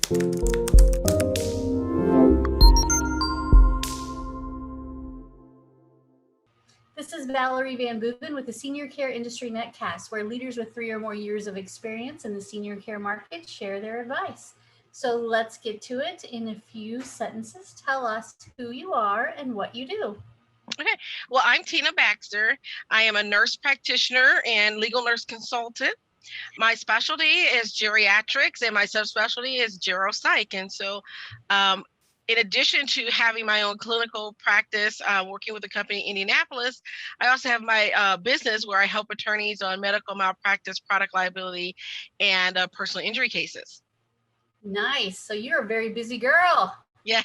This is Valerie Van Boeven with the Senior Care Industry Netcast, where leaders with 3 or more years of experience in the senior care market share their advice. So let's get to it. In a few sentences, tell us who you are and what you do. Okay. Well, I'm Tina Baxter. I am a nurse practitioner and legal nurse consultant. My specialty is geriatrics and my subspecialty is geropsych. And so, in addition to having my own clinical practice, working with a company in Indianapolis, I also have my business where I help attorneys on medical malpractice, product liability, and personal injury cases. Nice. So you're a very busy girl. Yes.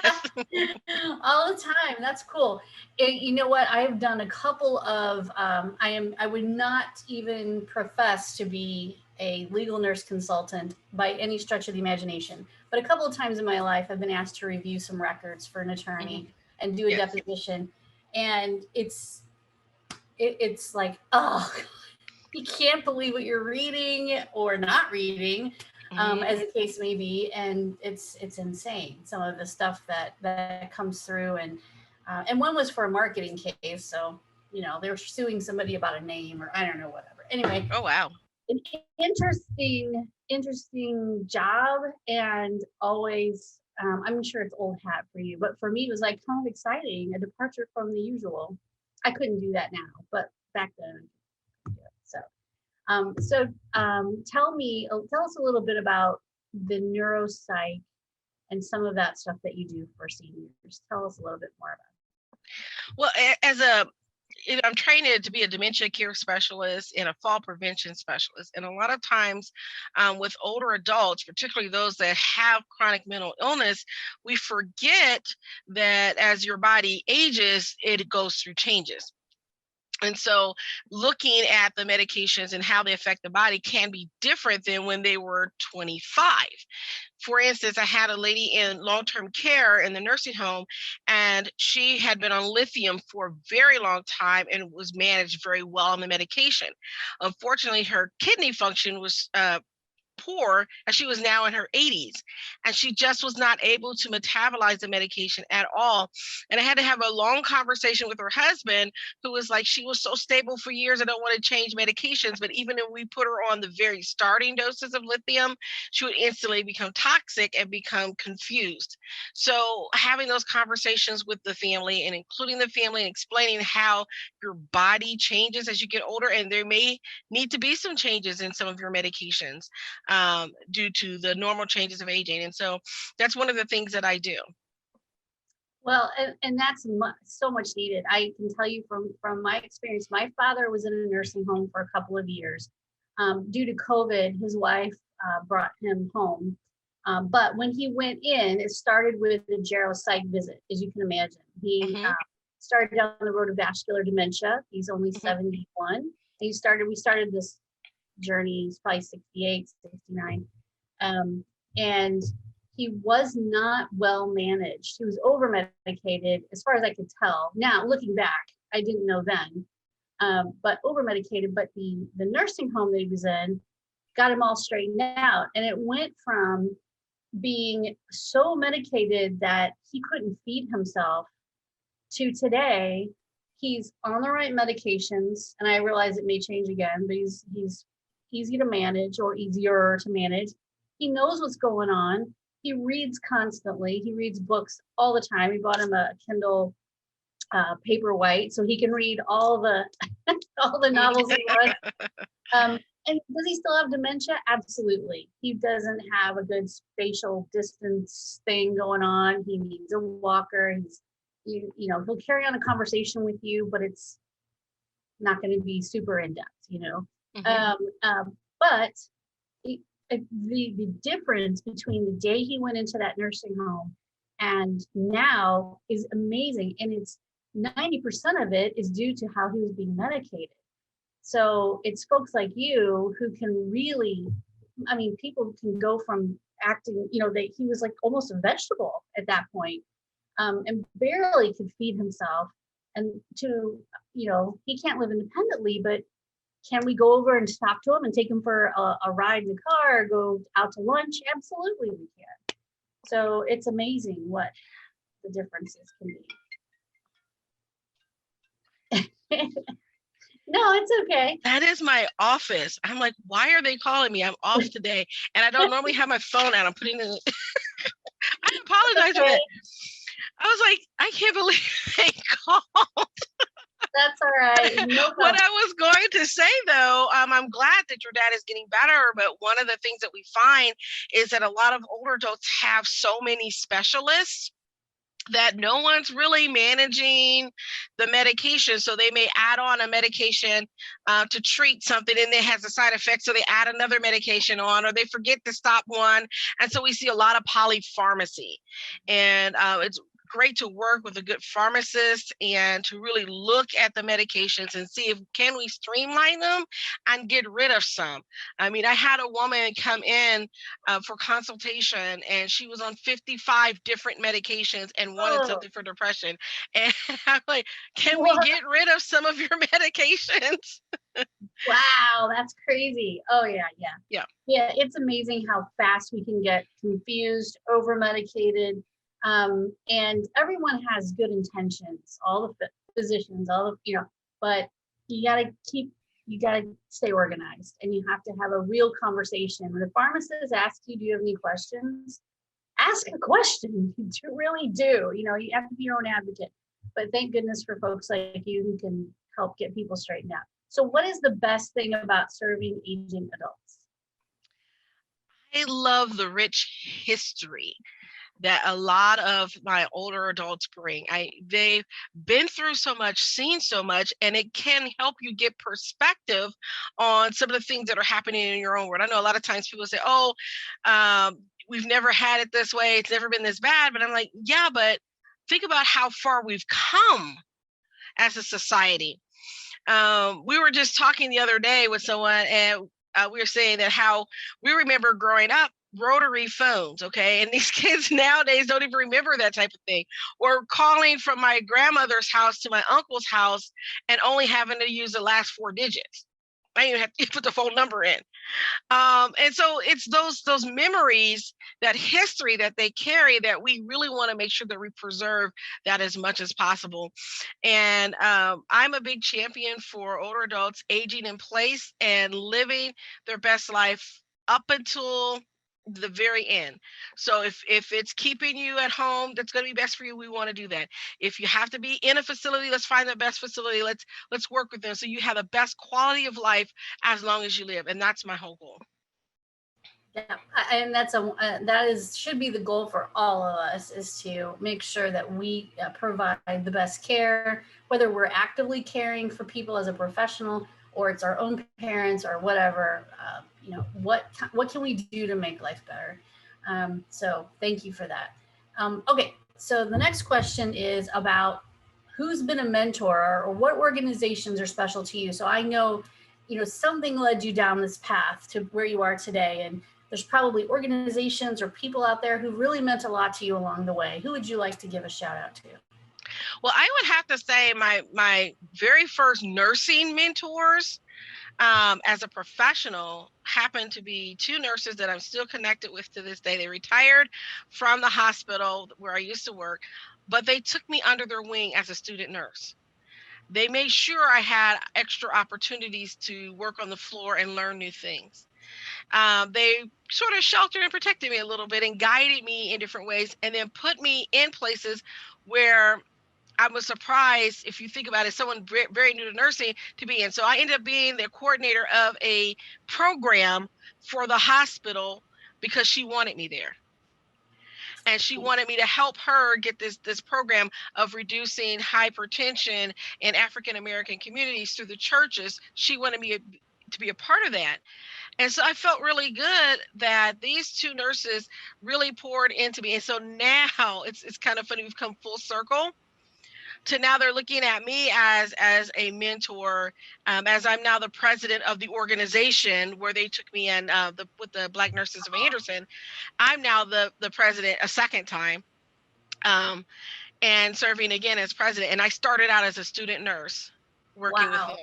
All the time. That's cool. You know what? I've done a couple of, I would not even profess to be a legal nurse consultant by any stretch of the imagination. But a couple of times in my life, I've been asked to review some records for an attorney and do a deposition. And it's like, oh, you can't believe what you're reading or not reading. As the case may be, and it's insane. Some of the stuff that comes through, and one was for a marketing case, so they were suing somebody about a name or I don't know, whatever. Anyway. Oh wow. An interesting job, and always. I'm sure it's old hat for you, but for me it was like kind of exciting, a departure from the usual. I couldn't do that now, but back then. So tell us a little bit about the neuropsych and some of that stuff that you do for seniors. Tell us a little bit more about it. Well, I'm trained to be a dementia care specialist and a fall prevention specialist. And a lot of times with older adults, particularly those that have chronic mental illness, we forget that as your body ages, it goes through changes. And so looking at the medications and how they affect the body can be different than when they were 25. For instance, I had a lady in long-term care in the nursing home, and she had been on lithium for a very long time and was managed very well on the medication. Unfortunately, her kidney function was poor, and she was now in her 80s, and she just was not able to metabolize the medication at all. And I had to have a long conversation with her husband, who was like, she was so stable for years, I don't want to change medications. But even if we put her on the very starting doses of lithium, she would instantly become toxic and become confused. So having those conversations with the family and including the family and explaining how your body changes as you get older, and there may need to be some changes in some of your medications due to the normal changes of aging. And so that's one of the things that I do. Well, and that's so much needed. I can tell you from my experience, my father was in a nursing home for a couple of years. Due to COVID, his wife brought him home. But when he went in, it started with a geropsych visit, as you can imagine. He started down the road of vascular dementia. He's only 71. We started this journey, he's probably 68, 69. And he was not well managed. He was over medicated, as far as I could tell. Now, looking back, I didn't know then, but over medicated. But the nursing home that he was in got him all straightened out. And it went from being so medicated that he couldn't feed himself to today, he's on the right medications. And I realize it may change again, but he's easy to manage, or easier to manage. He knows what's going on. He reads constantly. He reads books all the time. We bought him a Kindle Paperwhite so he can read all the novels he wants. And does he still have dementia? Absolutely. He doesn't have a good spatial distance thing going on. He needs a walker. He'll carry on a conversation with you, but it's not going to be super in depth, But the difference between the day he went into that nursing home and now is amazing. And it's 90% of it is due to how he was being medicated. So it's folks like you who can really, people can go from acting, that he was like almost a vegetable at that point, and barely could feed himself. And he can't live independently, but can we go over and talk to him and take him for a ride in the car or go out to lunch? Absolutely, we can. So it's amazing what the differences can be. No, it's okay. That is my office. I'm like, why are they calling me? I'm off today. And I don't normally have my phone out. I'm putting it in. I apologize for that. I was like, I can't believe they called. That's all right. No What problem. I was going to say though, I'm glad that your dad is getting better, but one of the things that we find is that a lot of older adults have so many specialists that no one's really managing the medication. So they may add on a medication to treat something and it has a side effect. So they add another medication on, or they forget to stop one. And so we see a lot of polypharmacy. And it's great to work with a good pharmacist and to really look at the medications and see if can we streamline them and get rid of some. I mean, I had a woman come in for consultation and she was on 55 different medications and wanted something for depression. And I'm like, can we get rid of some of your medications? Wow, that's crazy. Oh yeah. Yeah. It's amazing how fast we can get confused, over medicated. And everyone has good intentions, all the physicians, but you gotta stay organized, and you have to have a real conversation. When the pharmacist asks you, do you have any questions? Ask a question. You really do. You have to be your own advocate. But thank goodness for folks like you who can help get people straightened out. So what is the best thing about serving aging adults? I love the rich history that a lot of my older adults bring. They've been through so much, seen so much, and it can help you get perspective on some of the things that are happening in your own world. I know a lot of times people say, "Oh, we've never had it this way. It's never been this bad." But I'm like, yeah, but think about how far we've come as a society. We were just talking the other day with someone, and we were saying that how we remember growing up rotary phones, okay? And these kids nowadays don't even remember that type of thing. Or calling from my grandmother's house to my uncle's house and only having to use the last 4 digits. I didn't even have to put the phone number in. And so it's those memories, that history that they carry, that we really want to make sure that we preserve that as much as possible. And I'm a big champion for older adults aging in place and living their best life up until the very end. So if it's keeping you at home, that's going to be best for you. We want to do that. If you have to be in a facility, let's find the best facility. Let's work with them so you have the best quality of life as long as you live. And that's my whole goal. Yeah, and should be the goal for all of us, is to make sure that we provide the best care, whether we're actively caring for people as a professional or it's our own parents or whatever. What can we do to make life better? So thank you for that. Okay, so the next question is about who's been a mentor, or what organizations are special to you. So I know, something led you down this path to where you are today, and there's probably organizations or people out there who really meant a lot to you along the way. Who would you like to give a shout out to? Well, I would have to say my very first nursing mentors as a professional happened to be 2 nurses that I'm still connected with to this day. They retired from the hospital where I used to work, but they took me under their wing as a student nurse. They made sure I had extra opportunities to work on the floor and learn new things. They sort of sheltered and protected me a little bit and guided me in different ways, and then put me in places where I was surprised, if you think about it, someone very new to nursing to be in. So I ended up being the coordinator of a program for the hospital because she wanted me there. And she wanted me to help her get this program of reducing hypertension in African American communities through the churches. She wanted me to be a part of that. And so I felt really good that these 2 nurses really poured into me. And so now it's kind of funny, we've come full circle to now they're looking at me as a mentor, as I'm now the president of the organization where they took me in with the Black Nurses of Anderson. I'm now the president a second time, and serving again as president. And I started out as a student nurse working with them.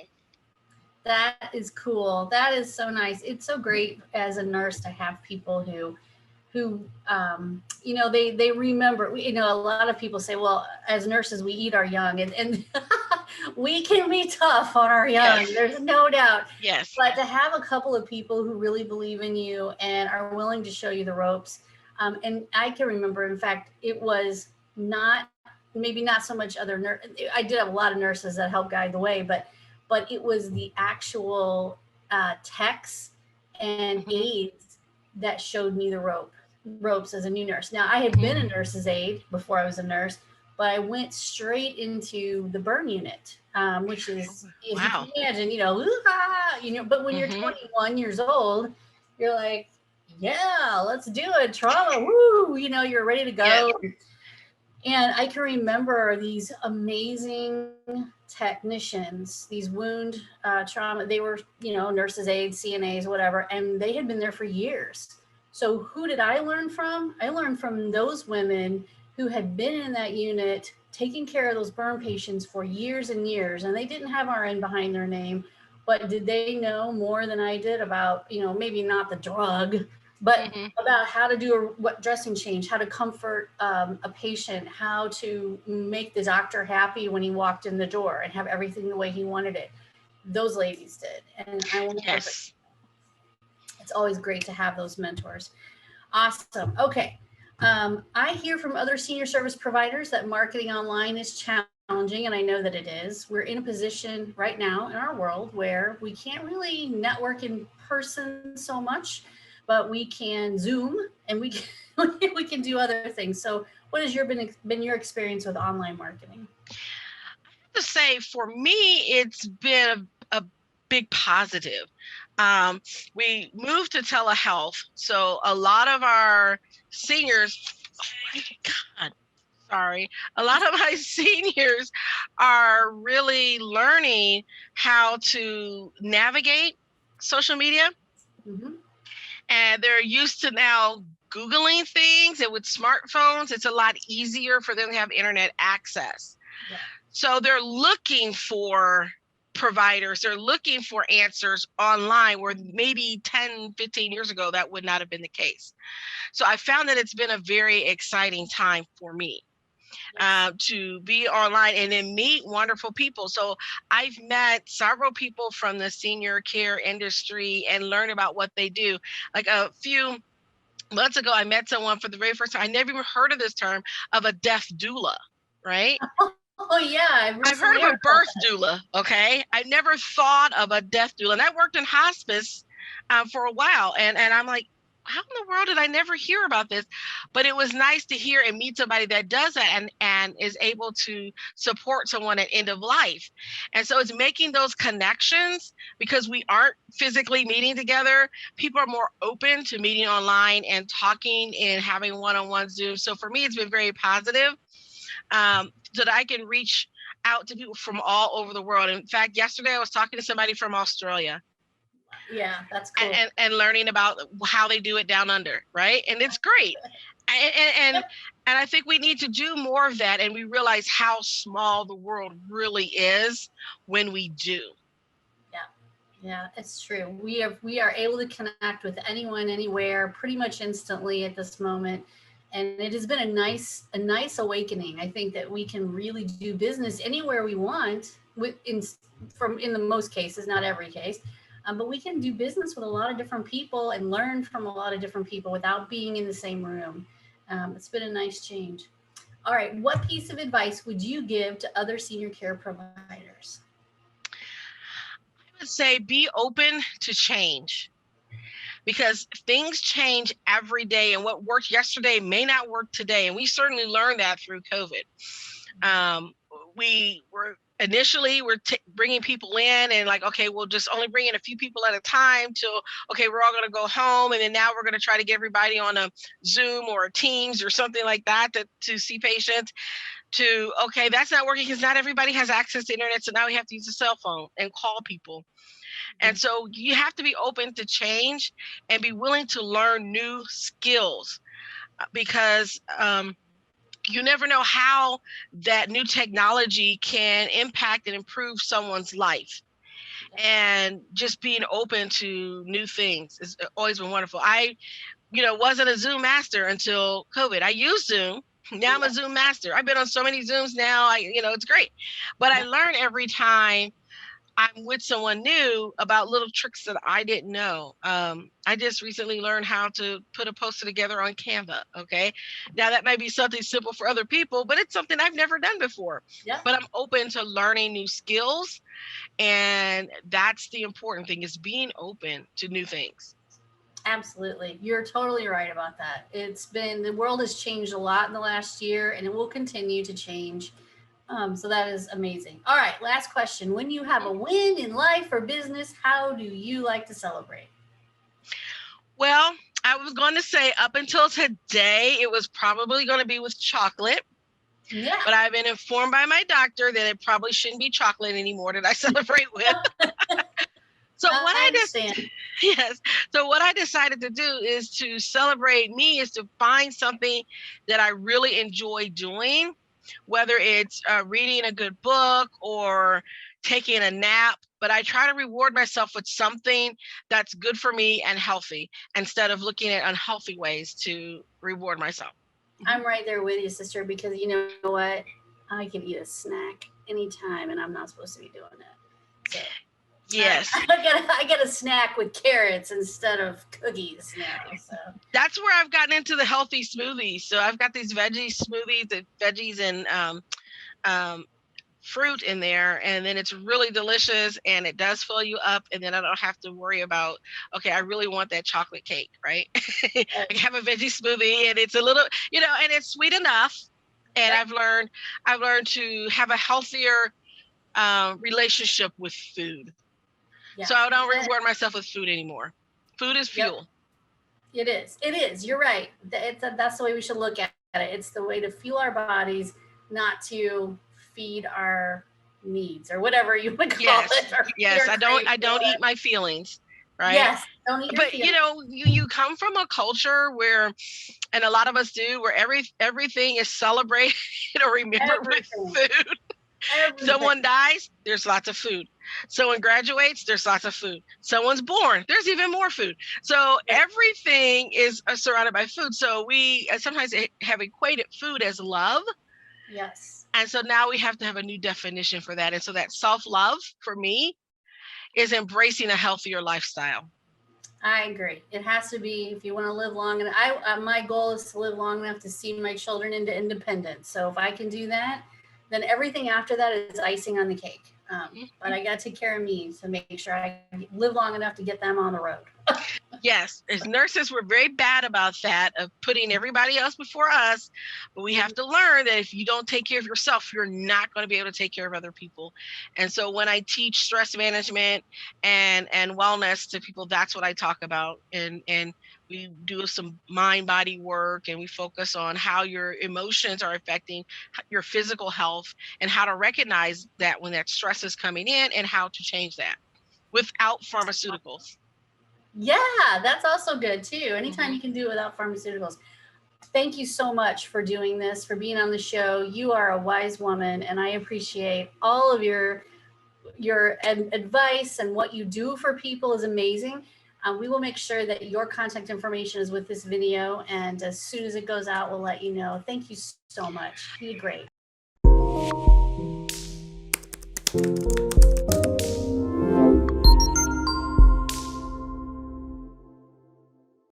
That is cool. That is so nice. It's so great as a nurse to have people who who they remember. A lot of people say, well, as nurses we eat our young, and we can be tough on our young. Yes. There's no doubt. Yes. But to have a couple of people who really believe in you and are willing to show you the ropes, and I can remember, in fact, it was not maybe not so much other I did have a lot of nurses that helped guide the way, but it was the actual techs and aides that showed me the ropes as a new nurse. Now, I had been a nurse's aide before I was a nurse, but I went straight into the burn unit, which is, if you Wow. can imagine, but when you're 21 years old, you're like, yeah, let's do it. Trauma, woo, you're ready to go. Yes. And I can remember these amazing technicians, these wound trauma, they were, nurses, aides, CNAs, whatever, and they had been there for years. So who did I learn from? I learned from those women who had been in that unit, taking care of those burn patients for years and years, and they didn't have RN behind their name, but did they know more than I did about, maybe not the drug, but about how to do what dressing change, how to comfort a patient, how to make the doctor happy when he walked in the door and have everything the way he wanted it. Those ladies did. And I will never forget. It's always great to have those mentors. Awesome. Okay. I hear from other senior service providers that marketing online is challenging, and I know that it is. We're in a position right now in our world where we can't really network in person so much, but we can Zoom and we can do other things. So what has been your experience with online marketing? I have to say, for me, it's been a big positive. We moved to telehealth, so a lot of our seniors, oh my God, sorry, a lot of my seniors are really learning how to navigate social media. And they're used to now Googling things, and with smartphones, it's a lot easier for them to have internet access. Yeah. So they're looking for providers, they're looking for answers online, where maybe 10, 15 years ago, that would not have been the case. So I found that it's been a very exciting time for me. To be online and then meet wonderful people. So I've met several people from the senior care industry and learned about what they do. Like a few months ago, I met someone for the very first time. I never even heard of this term, of a death doula, right? Oh yeah, I've heard of a birth doula, okay? I never thought of a death doula. And I worked in hospice for a while, and I'm like, how in the world did I never hear about this? But it was nice to hear and meet somebody that does that and is able to support someone at end of life. And so it's making those connections, because we aren't physically meeting together. People are more open to meeting online and talking and having one-on-one Zoom. So for me, it's been very positive, that I can reach out to people from all over the world. In fact, yesterday I was talking to somebody from Australia. Yeah, that's cool. And learning about how they do it down under, right? And it's great. And I think we need to do more of that, and we realize how small the world really is when we do. Yeah, it's true. We are able to connect with anyone, anywhere, pretty much instantly at this moment. And it has been a nice awakening. I think that we can really do business anywhere we want, in the most cases, not every case. But we can do business with a lot of different people and learn from a lot of different people without being in the same room. It's been a nice change. All right, what piece of advice would you give to other senior care providers? I would say be open to change, because things change every day, and what worked yesterday may not work today. And we certainly learned that through COVID. We were initially bringing people in, and like, okay, we'll just only bring in a few people at a time till, okay, we're all going to go home. And then now we're going to try to get everybody on a Zoom or a Teams or something like that to see patients. To, okay, that's not working because not everybody has access to internet. So now we have to use a cell phone and call people. And so you have to be open to change and be willing to learn new skills, because you never know how that new technology can impact and improve someone's life. And just being open to new things has always been wonderful. I wasn't a Zoom master until COVID. I used Zoom. Now I'm a Zoom master. I've been on so many Zooms now. It's great. But I learn every time I'm with someone new about little tricks that I didn't know. I just recently learned how to put a poster together on Canva. Okay. Now that may be something simple for other people, but it's something I've never done before. Yeah. But I'm open to learning new skills. And that's the important thing, is being open to new things. Absolutely. You're totally right about that. The world has changed a lot in the last year, and it will continue to change. So that is amazing. All right, last question. When you have a win in life or business, how do you like to celebrate? Well, I was going to say up until today, it was probably going to be with chocolate. Yeah. But I've been informed by my doctor that it probably shouldn't be chocolate anymore that I celebrate with. So what I understand. Yes. So what I decided to do is to celebrate me, is to find something that I really enjoy doing, whether it's reading a good book or taking a nap. But I try to reward myself with something that's good for me and healthy, instead of looking at unhealthy ways to reward myself. I'm right there with you, sister, because you know what? I can eat a snack anytime, and I'm not supposed to be doing it. So yes, I get a snack with carrots instead of cookies now. So that's where I've gotten into the healthy smoothies. So I've got these veggie smoothies, veggies and fruit in there, and then it's really delicious, and it does fill you up, and then I don't have to worry about, okay, I really want that chocolate cake, right? I can have a veggie smoothie, and it's a little, and it's sweet enough. And I've learned to have a healthier relationship with food. Yeah. So I don't reward myself with food anymore. Food is fuel. Yep. It is. You're right. That's the way we should look at it. It's the way to fuel our bodies, not to feed our needs, or whatever you would call it. Yes. I don't eat my feelings. Right. Yes. Don't eat your feelings. But you come from a culture where, and a lot of us do, where everything is celebrated or remembered with food. Everything. Someone dies, there's lots of food. Someone graduates, there's lots of food. Someone's born, there's even more food. So everything is surrounded by food. So we sometimes have equated food as love. Yes. And so now we have to have a new definition for that. And so that self-love for me is embracing a healthier lifestyle. I agree. It has to be, if you want to live long. And my goal is to live long enough to see my children into independence. So if I can do that, then everything after that is icing on the cake. But I got to take care of me to make sure I live long enough to get them on the road. Yes, as nurses, we're very bad about that, of putting everybody else before us. But we have to learn that if you don't take care of yourself, you're not going to be able to take care of other people. And so when I teach stress management and wellness to people, that's what I talk about. And we do some mind-body work, and we focus on how your emotions are affecting your physical health, and how to recognize that when that stress is coming in, and how to change that without pharmaceuticals. Yeah, that's also good too. Anytime you can do it without pharmaceuticals. Thank you so much for doing this, for being on the show. You are a wise woman, and I appreciate all of your advice, and what you do for people is amazing. We will make sure that your contact information is with this video, and as soon as it goes out, we'll let you know. Thank you so much. You did great.